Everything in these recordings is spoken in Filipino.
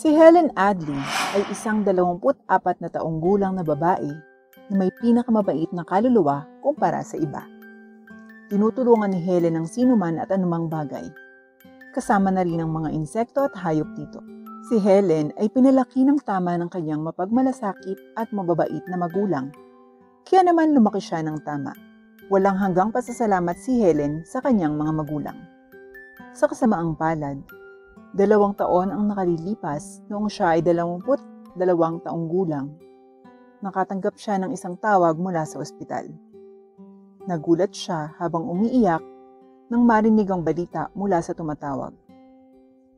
Si Helen Adley ay isang 24 na taong gulang na babae na may pinakamabait na kaluluwa kumpara sa iba. Tinutulungan ni Helen ang sinuman at anumang bagay. Kasama na rin ang mga insekto at hayop dito. Si Helen ay pinalaki ng tama ng kanyang mapagmalasakit at mababait na magulang. Kaya naman lumaki siya ng tama. Walang hanggang pasasalamat si Helen sa kanyang mga magulang. Sa kasamaang palad, 2 taon ang nakalilipas noong siya ay 22 taong gulang. Nakatanggap siya ng isang tawag mula sa ospital. Nagulat siya habang umiiyak nang marinig ang balita mula sa tumatawag.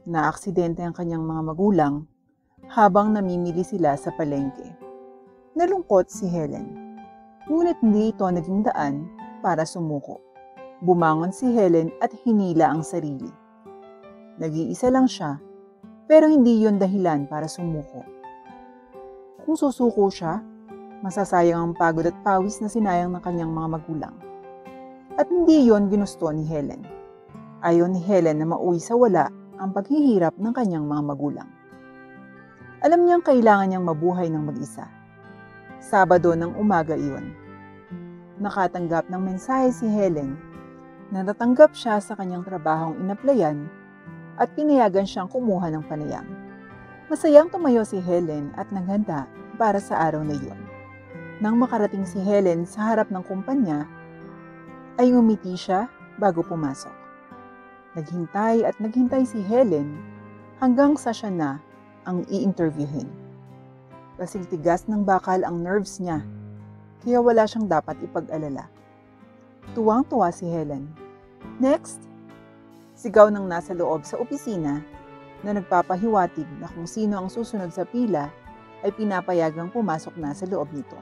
Naaksidente ang kanyang mga magulang habang namimili sila sa palengke. Nalungkot si Helen. Ngunit hindi ito naging daan para sumuko. Bumangon si Helen at hinila ang sarili. Nag-iisa lang siya, pero hindi yon dahilan para sumuko. Kung susuko siya, masasayang ang pagod at pawis na sinayang ng kanyang mga magulang. At hindi yon ginusto ni Helen. Ayaw ni Helen na mauwi sa wala ang paghihirap ng kanyang mga magulang. Alam niyang kailangan niyang mabuhay ng mag-isa. Sabado ng umaga iyon. Nakatanggap ng mensahe si Helen na natanggap siya sa kanyang trabahong inaplayan at pinayagan siyang kumuha ng panayam. Masayang tumayo si Helen at naghanda para sa araw na iyon. Nang makarating si Helen sa harap ng kumpanya, ay ngumiti siya bago pumasok. Naghintay at naghintay si Helen hanggang sa siya na ang i-interviewin. Kasing tigas ng bakal ang nerves niya, kaya wala siyang dapat ipag-alala. Tuwang-tuwa si Helen. Next! Sigaw ng nasa loob sa opisina na nagpapahiwatig na kung sino ang susunod sa pila ay pinapayagang pumasok na sa loob nito.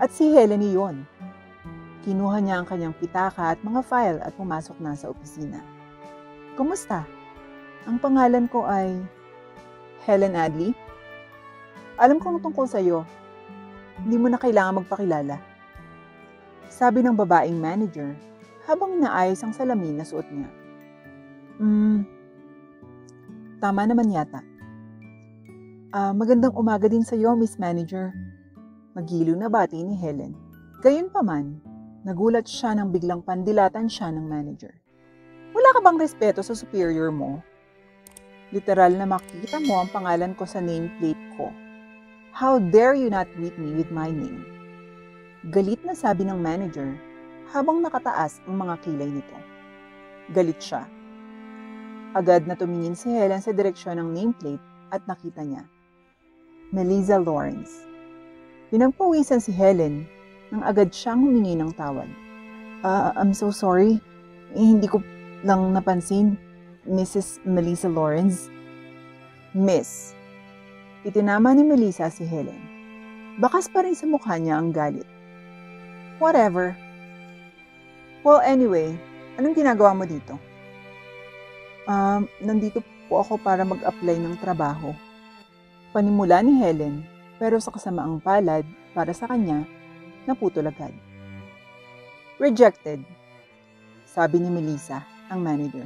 At si Helen iyon. Kinuha niya ang kanyang pitaka at mga file at pumasok na sa opisina. Kumusta? Ang pangalan ko ay Helen Adley. Alam kong tungkol sa iyo. Hindi mo na kailangan magpakilala. Sabi ng babaeng manager habang inaayos ang salamin na suot niya. Tama naman yata. Magandang umaga din sa iyo, Miss Manager. Magiliw na bati ni Helen. Gayunpaman, nagulat siya nang biglang pandilatan siya ng manager. Wala ka bang respeto sa superior mo? Literal na makikita mo ang pangalan ko sa nameplate ko. How dare you not greet me with my name? Galit na sabi ng manager habang nakataas ang mga kilay nito. Galit siya. Agad na tumingin si Helen sa direksyon ng nameplate at nakita niya. Melissa Lawrence. Pinagpawisan si Helen nang agad siyang humingi ng tawad. I'm so sorry. Hindi ko lang napansin. Mrs. Melissa Lawrence. Miss. Itinama ni Melissa si Helen. Bakas pa rin sa mukha niya ang galit. Whatever. Well, anyway, anong ginagawa mo dito? Nandito po ako para mag-apply ng trabaho. Panimula ni Helen, pero sa kasamaang palad, para sa kanya, naputol agad. Rejected, sabi ni Melissa, ang manager.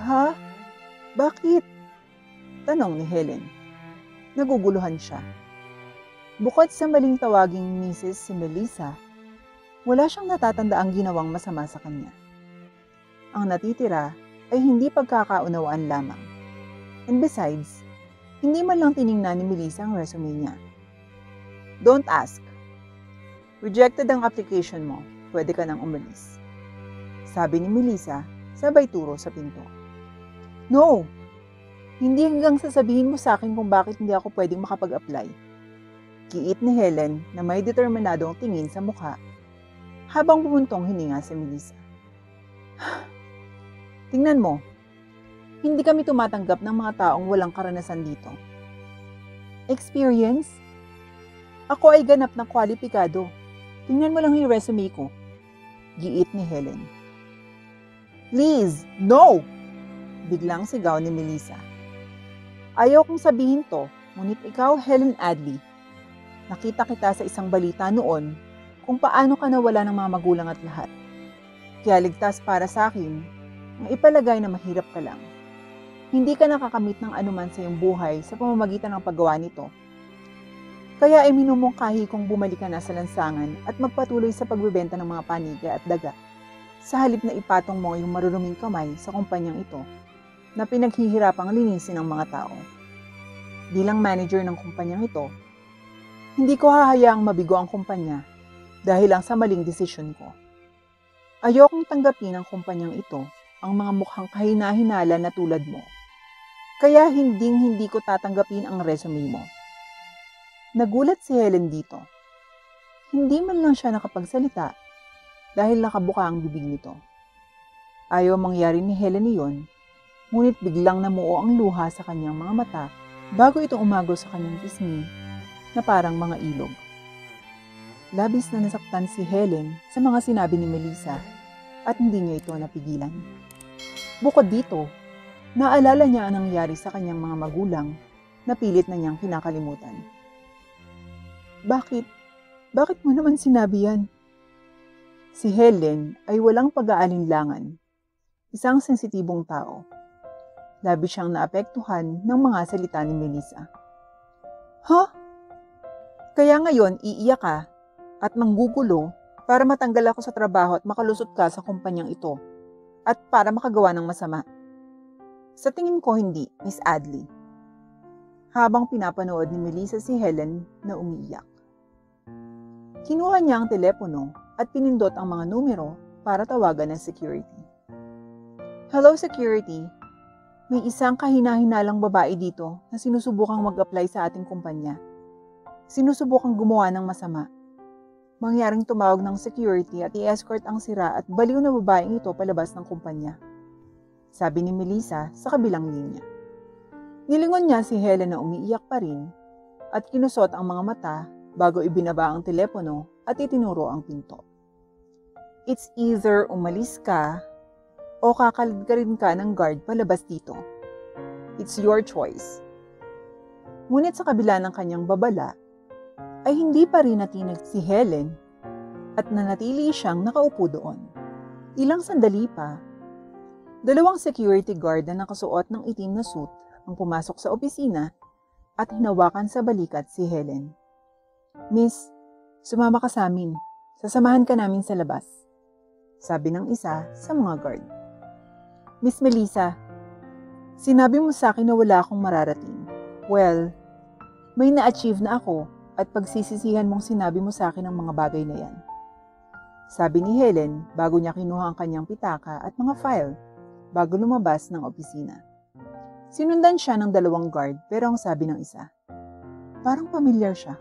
Ha? Bakit? Tanong ni Helen. Naguguluhan siya. Bukod sa maling tawaging Mrs. si Melissa, wala siyang natatandaang ginawang masama sa kanya. Ang natitira ay hindi pagkakaunawaan lamang. And besides, hindi man lang tiningnan ni Melissa ang resume niya. Don't ask. Rejected ang application mo, pwede ka nang umalis. Sabi ni Melissa, sabay turo sa pinto. No! Hindi hanggang sasabihin mo sa akin kung bakit hindi ako pwedeng makapag-apply. Kiit ni Helen na may determinadong tingin sa mukha habang bumuntong hininga si Melissa. Tingnan mo, hindi kami tumatanggap ng mga taong walang karanasan dito. Experience? Ako ay ganap na kwalipikado. Tingnan mo lang yung resume ko. Giit ni Helen. Please, no! Biglang sigaw ni Melissa. Ayaw kong sabihin to, ngunit ikaw, Helen Adley. Nakita kita sa isang balita noon kung paano ka nawala ng mga magulang at lahat. Kaya ligtas para sa akin ang ipalagay na mahirap ka lang. hindi ka nakakamit ng anuman sa iyong buhay sa pamamagitan ng paggawa nito. Kaya ay minumungkahi kong bumalik ka na sa lansangan at magpatuloy sa pagbebenta ng mga paniga at daga, sa halip na ipatong mo yung maruruming kamay sa kumpanyang ito na pinaghihirapang linisin ng mga tao. Bilang manager ng kumpanyang ito, hindi ko hahayaang mabigo ang kumpanya dahil lang sa maling desisyon ko. Ayokong tanggapin ng kumpanyang ito ang mga mukhang kahina-hinala na tulad mo. Kaya hindi ko tatanggapin ang resume mo. Nagulat si Helen dito. Hindi man lang siya nakapagsalita dahil nakabuka ang bibig nito. Ayaw mangyari ni Helen iyon, ngunit biglang namuo ang luha sa kanyang mga mata bago ito umagos sa kanyang pisngi na parang mga ilog. Labis na nasaktan si Helen sa mga sinabi ni Melissa at hindi niya ito napigilan. Bukod dito, naalala niya ang nangyari sa kanyang mga magulang na pilit na niyang kinakalimutan. Bakit mo naman sinabi yan? Si Helen ay walang pag-aalinlangan. Isang sensitibong tao. Labis siyang naapektuhan ng mga salita ni Melissa. Ha? Kaya ngayon iiyak ka at manggugulo para matanggal ako sa trabaho at makalusot ka sa kumpanyang ito at para makagawa ng masama. Sa tingin ko hindi, Miss Adley. Habang pinapanood ni Melissa si Helen na umiiyak. Kinuha niya ang telepono at pinindot ang mga numero para tawagan ng security. Hello security, may isang kahina-hinalang babae dito na sinusubukang mag-apply sa ating kumpanya. Sinusubukang gumawa ng masama. Mangyaring tumawag ng security at i-escort ang sira at baliw na babaeng ito palabas ng kumpanya. Sabi ni Melissa sa kabilang linya. Nilingon niya si Helen na umiiyak pa rin at kinusot ang mga mata bago ibinaba ang telepono at itinuro ang pinto. It's either umalis ka o kakalgarin ka ng guard palabas dito. It's your choice. Ngunit sa kabila ng kanyang babala, ay hindi pa rin natinag si Helen at nanatili siyang nakaupo doon. Ilang sandali pa, dalawang security guard na nakasuot ng itim na suit ang pumasok sa opisina at hinawakan sa balikat si Helen. Miss, sumama ka sa amin. Sasamahan ka namin sa labas. Sabi ng isa sa mga guard. Miss Melissa, sinabi mo sa akin na wala akong mararating. Well, may na-achieve na ako at pagsisisihan mong sinabi mo sa akin ang mga bagay na yan. Sabi ni Helen bago niya kinuha ang kanyang pitaka at mga file bago lumabas ng opisina. Sinundan siya ng dalawang guard pero ang sabi ng isa, parang pamilyar siya.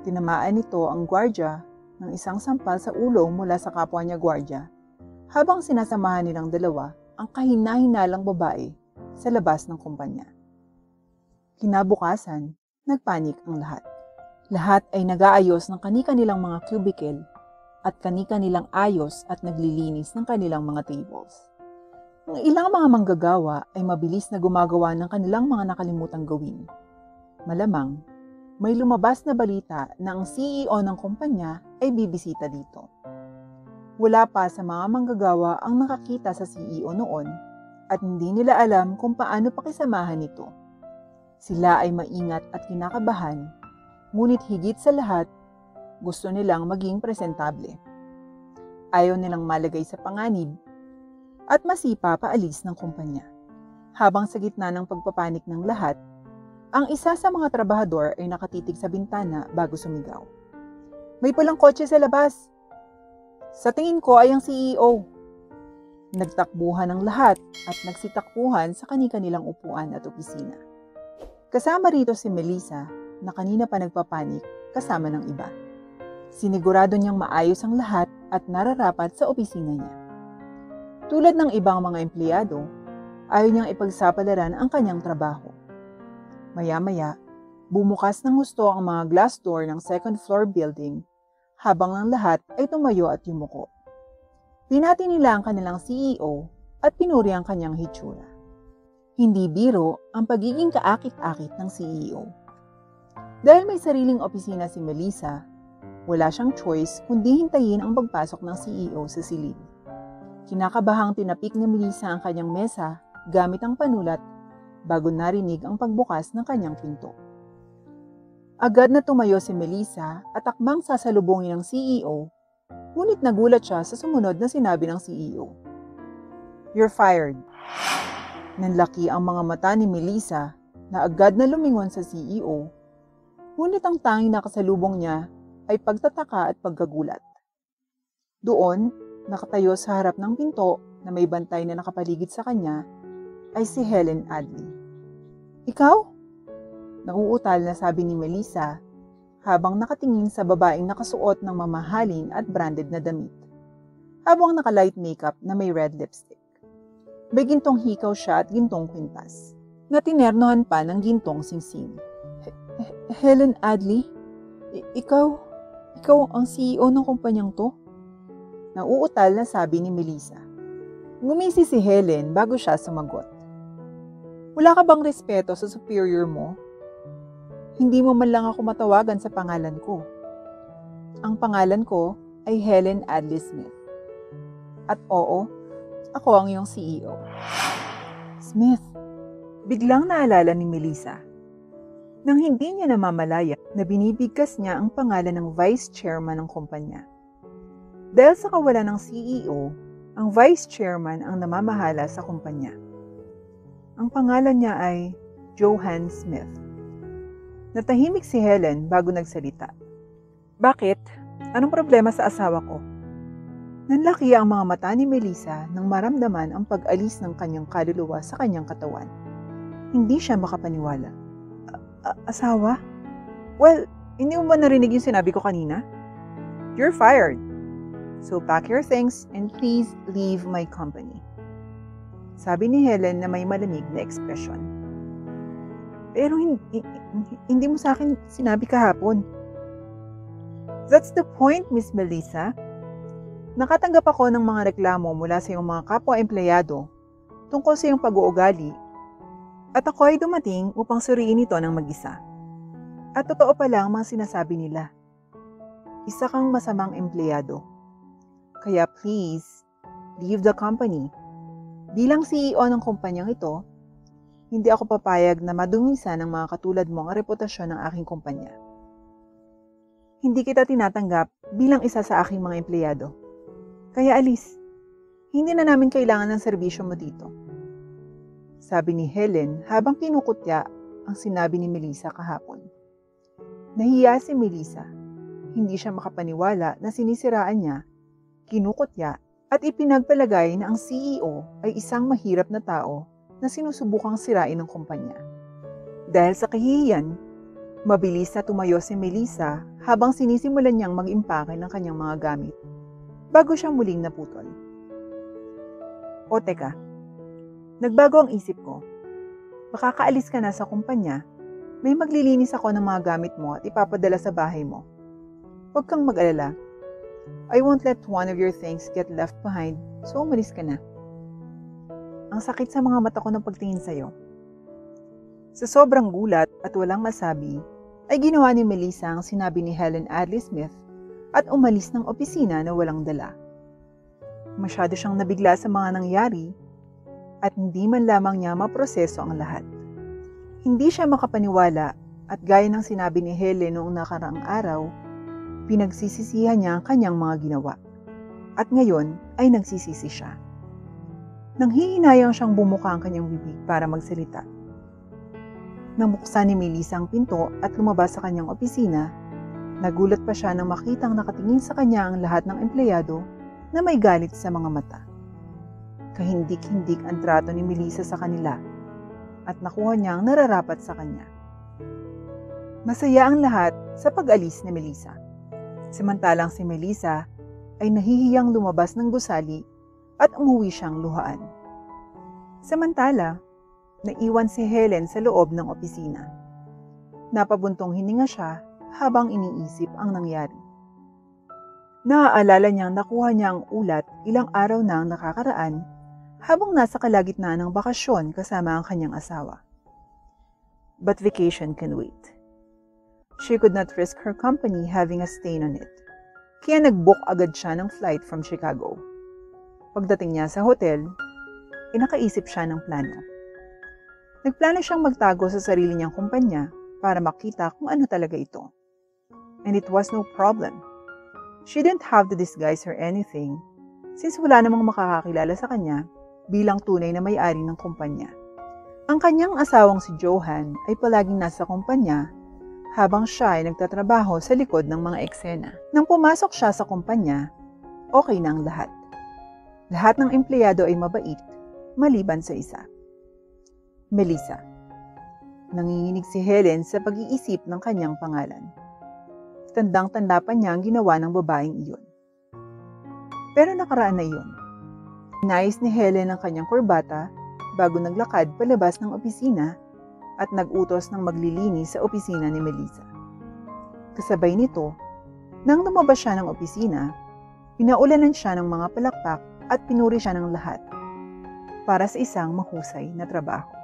Tinamaan nito ang gwardya ng isang sampal sa ulo mula sa kapwa niya gwardya habang sinasamahan nilang dalawa ang kahina-hinalang babae sa labas ng kumpanya. Kinabukasan, nagpanik ang lahat. Lahat ay nag-aayos ng kani-kanilang mga cubicle at kani-kanilang ayos at naglilinis ng kanilang mga tables. Ang ilang mga manggagawa ay mabilis na gumagawa ng kanilang mga nakalimutang gawin. Malamang, may lumabas na balita na ang CEO ng kumpanya ay bibisita dito. Wala pa sa mga manggagawa ang nakakita sa CEO noon at hindi nila alam kung paano pakisamahan ito. Sila ay maingat at kinakabahan, ngunit higit sa lahat, gusto nilang maging presentable. Ayaw nilang malagay sa panganib at masipa paalis ng kumpanya. Habang sa gitna ng pagpapanik ng lahat, ang isa sa mga trabahador ay nakatitig sa bintana bago sumigaw. May pulang kotse sa labas. Sa tingin ko ay ang CEO. Nagtakbuhan ang lahat at nagsitakbuhan sa kani-kanilang upuan at opisina. Kasama rito si Melissa na kanina pa nagpapanik kasama ng iba. Sinigurado niyang maayos ang lahat at nararapat sa opisina niya. Tulad ng ibang mga empleyado, ayaw niyang ipagsapalaran ang kanyang trabaho. Maya-maya, bumukas ng husto ang mga glass door ng second floor building habang ang lahat ay tumayo at yumuko. Pinati nila ang kanilang CEO at pinuri ang kanyang hitsura. Hindi biro ang pagiging kaakit-akit ng CEO. Dahil may sariling opisina si Melissa, wala siyang choice kundi hintayin ang pagpasok ng CEO sa silid. Kinakabahang tinapik ni Melissa ang kanyang mesa gamit ang panulat bago narinig ang pagbukas ng kanyang pinto. Agad na tumayo si Melissa at akmang sasalubungin ng CEO, ngunit nagulat siya sa sumunod na sinabi ng CEO. "You're fired." Nanlaki ang mga mata ni Melissa na agad na lumingon sa CEO, ngunit ang tanging nakasalubong niya ay pagtataka at pagkagulat. Doon, nakatayo sa harap ng pinto na may bantay na nakapaligid sa kanya ay si Helen Adley. "Ikaw?" Nauutal na sabi ni Melissa habang nakatingin sa babaeng nakasuot ng mamahalin at branded na damit, habang naka-light makeup na may red lipstick. May gintong hikaw siya at gintong kwintas, na tinernohan pa ng gintong singsing. "Helen Adley? Ikaw ang CEO ng kumpanyang to?" Nauutal na sabi ni Melissa. Ngumisi si Helen bago siya sumagot. "Wala ka bang respeto sa superior mo? Hindi mo man lang ako matawagan sa pangalan ko. Ang pangalan ko ay Helen Adley Smith. At oo, ako ang iyong CEO." "Smith," biglang naalala ni Melissa. Nang hindi niya namamalaya na binibigkas niya ang pangalan ng vice chairman ng kumpanya. Dahil sa kawalan ng CEO, ang vice chairman ang namamahala sa kumpanya. Ang pangalan niya ay Johan Smith. Natahimik si Helen bago nagsalita. "Bakit? Anong problema sa asawa ko?" Nanlaki ang mga mata ni Melissa nang maramdaman ang pag-alis ng kanyang kaluluwa sa kanyang katawan. Hindi siya makapaniwala. Asawa? Well, hindi mo ba narinig yung sinabi ko kanina? You're fired. So pack your things and please leave my company. Sabi ni Helen na may malamig na ekspresyon. Pero hindi mo sa akin sinabi kahapon. That's the point, Miss Melissa. Nakatanggap ako ng mga reklamo mula sa iyong mga kapwa-empleyado tungkol sa iyong pag-uugali at ako ay dumating upang suriin ito ng mag-isa. At totoo pala ang mga sinasabi nila. Isa kang masamang empleyado. Kaya please, leave the company. Bilang CEO ng kumpanyang ito, hindi ako papayag na madungisan ng mga katulad mo ang reputasyon ng aking kumpanya. Hindi kita tinatanggap bilang isa sa aking mga empleyado. Kaya alis, hindi na namin kailangan ng serbisyo mo dito. Sabi ni Helen habang kinukutya ang sinabi ni Melissa kahapon. Nahiya si Melissa. Hindi siya makapaniwala na sinisiraan niya, kinukutya at ipinagpalagay na ang CEO ay isang mahirap na tao na sinusubukang sirain ng kumpanya. Dahil sa kahihiyan, mabilis na tumayo si Melissa habang sinisimulan niyang mag-impake ng kanyang mga gamit bago siya muling naputol. O teka, nagbago ang isip ko. Makakaalis ka na sa kumpanya, may maglilinis ako ng mga gamit mo at ipapadala sa bahay mo. Huwag kang mag-alala. I won't let one of your things get left behind, so umalis ka na. Ang sakit sa mga mata ko ng pagtingin sa'yo. Sa sobrang gulat at walang masabi, ay ginawa ni Melissa ang sinabi ni Helen Adley Smith at umalis ng opisina na walang dala. Masyado siyang nabigla sa mga nangyari at hindi man lamang niya maproseso ang lahat. Hindi siya makapaniwala at gaya ng sinabi ni Helen noong nakaraang araw, pinagsisisihan niya ang kanyang mga ginawa. At ngayon ay nagsisisi siya. Nanghihinayang siyang bumuka ang kanyang bibig para magsalita. Nang buksan ni Melissa ang pinto at lumabas sa kanyang opisina, nagulat pa siya nang makitang nakatingin sa kanya ang lahat ng empleyado na may galit sa mga mata. Kahindik-hindik ang trato ni Melissa sa kanila at nakuha niyang nararapat sa kanya. Masaya ang lahat sa pag-alis ni Melissa. Samantalang si Melissa ay nahihiyang lumabas ng gusali at umuwi siyang luhaan. Samantala, naiwan si Helen sa loob ng opisina. Napabuntong hininga siya habang iniisip ang nangyari. Naaalala niyang nakuha niya ang ulat ilang araw nang nakakaraan habang nasa kalagitnaan ng bakasyon kasama ang kanyang asawa. But vacation can wait. She could not risk her company having a stain on it. Kaya nag-book agad siya ng flight from Chicago. Pagdating niya sa hotel, nakaisip siya ng plano. Nagplano siyang magtago sa sarili niyang kumpanya para makita kung ano talaga ito. And it was no problem. She didn't have to disguise her anything since wala namang makakakilala sa kanya bilang tunay na may-ari ng kumpanya. Ang kanyang asawang si Johan ay palaging nasa kumpanya habang siya ay nagtatrabaho sa likod ng mga eksena. Nang pumasok siya sa kumpanya, okay na ang lahat. Lahat ng empleyado ay mabait, maliban sa isa. Melissa. Nanginginig si Helen sa pag-iisip ng kanyang pangalan. Tandang-tanda pa niya ang ginawa ng babaeng iyon. Pero nakaraan na iyon. Inayos ni Helen ang kanyang kurbata bago naglakad palabas ng opisina at nag-utos ng maglilinis sa opisina ni Melissa. Kasabay nito, nang lumabas siya ng opisina, pinaulanan siya ng mga palakpak at pinuri siya ng lahat para sa isang mahusay na trabaho.